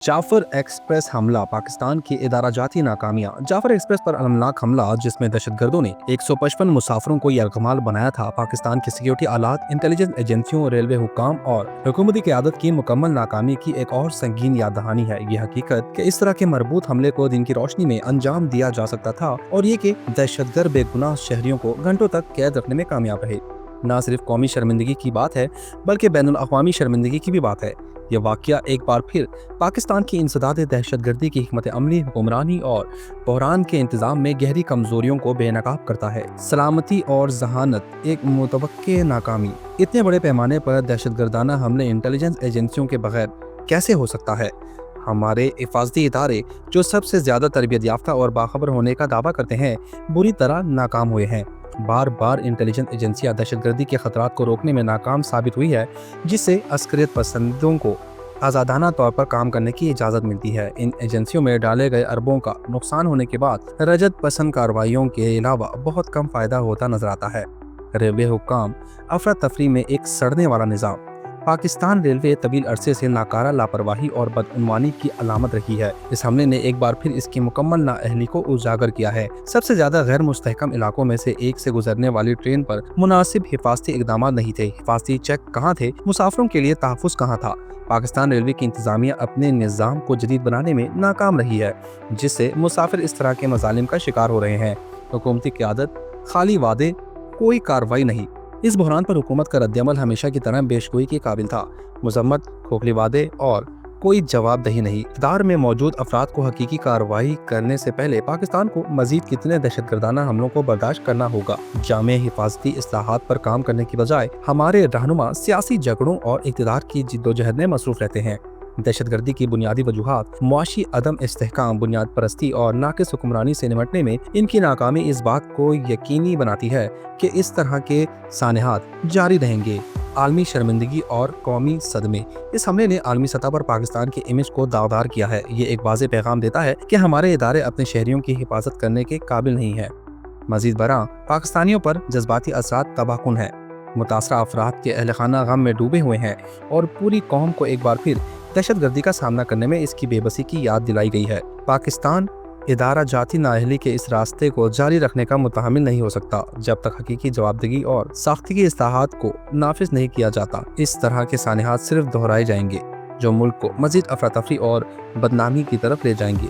Jafar express हमला, पाकिस्तान की इदारा जाती नाकामियां। जाफर एक्सप्रेस पर अलमनाक हमला जिसमें दहशतगर्दों ने 155 मुसाफिरों को यरगमाल बनाया था। पाकिस्तान की सिक्योरिटी आलात, इंटेलिजेंस एजेंसियों, रेलवे हुक्काम और हुकूमती क़यादत की मुकम्मल नाकामी की एक और संगीन याद दहानी है। ये हकीकत कि इस तरह के मरबूत हमले को दिन की रोशनी में अंजाम दिया जा सकता था और ये कि दहशतगर्द बेगुनाह शहरियों को घंटों तक कैद रखने में कामयाब रहे, न सिर्फ कौमी शर्मिंदगी की बात है बल्कि बैनुल अक़वामी शर्मिंदगी की भी बात है। यह वाक़या एक बार फिर पाकिस्तान की इंसदाद दहशतगर्दी की हिकमत अमली, हुक्मरानी और बहरान के इंतज़ाम में गहरी कमज़ोरियों को बेनकाब करता है। सलामती और जहानत एक मुतवक्के नाकामी। इतने बड़े पैमाने पर दहशतगर्दाना हमले इंटेलिजेंस एजेंसियों के बगैर कैसे हो सकता है? हमारे हिफाजती इदारे जो सबसे ज़्यादा तरबियत याफ्ता और बाखबर होने का दावा करते हैं, बुरी तरह नाकाम हुए हैं। बार बार इंटेलिजेंस एजेंसियां दहशतगर्दी के खतरात को रोकने में नाकाम साबित हुई है, जिससे अस्करियत पसंदों को आज़ादाना तौर पर काम करने की इजाज़त मिलती है। इन एजेंसियों में डाले गए अरबों का नुकसान होने के बाद रजत पसंद कार्रवाइयों के अलावा बहुत कम फ़ायदा होता नजर आता है। रेलवे हुक्काम, अफरा तफरी में एक सड़ने वाला निज़ाम। पाकिस्तान रेलवे तवील अरसे से नाकारा लापरवाही और बदउनवानी की अलामत रही है। इस हमले ने एक बार फिर इसकी मुकम्मल नाअहली को उजागर किया है। सबसे ज्यादा गैर मुस्तहकम इलाकों में से एक से गुजरने वाली ट्रेन पर मुनासिब हिफाजती इकदाम नहीं थे। हिफाजती चेक कहाँ थे? मुसाफिरों के लिए तहफ़्फ़ुज़ कहाँ था? पाकिस्तान रेलवे की इंतजामिया अपने निज़ाम को जदीद बनाने में नाकाम रही है, जिससे मुसाफिर इस तरह के मजालिम का शिकार हो रहे हैं। हुकूमती क़यादत, खाली वादे, कोई कार्रवाई नहीं। इस बहरान पर हुकूमत का रद्दअमल हमेशा की तरह पेशगोई के काबिल था। मजम्मत, खोखले वादे और कोई जवाबदेही नहीं। इक़्तिदार में मौजूद अफराद को हकीकी कार्रवाई करने से पहले पाकिस्तान को मजीद कितने दहशतगर्दाना हमलों को बर्दाश्त करना होगा। जामे हिफाजती इस्लाहात पर काम करने की बजाय हमारे रहनुमा सियासी झगड़ों और इक़्तिदार की जिद्दोजहद में मसरूफ रहते हैं। दहशतगर्दी की बुनियादी वजूहात, मुआशी अदम इस्तेहकाम, बुनियाद परस्ती और नाकिस हुक्मरानी से निपटने में इनकी नाकामी इस बात को यकीनी बनाती है कि इस तरह के सानहात जारी रहेंगे। आलमी शर्मिंदगी और कौमी सदमे। इस हमले ने आलमी सतह पर पाकिस्तान की इमेज को दागदार किया है। ये एक वाज़ेह पैगाम देता है कि हमारे इदारे अपने शहरियों की हिफाजत करने के काबिल नहीं है। मजीद बरा, पाकिस्तानियों पर जज्बाती असरात तबाहकुन है। मुतासरा अफराद के अहल खाना गम में डूबे हुए हैं और पूरी कौम को एक बार फिर दहशतगर्दी का सामना करने में इसकी बेबसी की याद दिलाई गई है। पाकिस्तान इदारा जाती नाअहली के इस रास्ते को जारी रखने का मुतहम्मिल नहीं हो सकता जब तक हकीकी जवाबदेही और साख्ती इस्लाहात को नाफिज नहीं किया जाता। इस तरह के सानहात सिर्फ दोहराए जाएंगे जो मुल्क को मजीद अफरा तफरी और बदनामी की तरफ ले जाएंगे।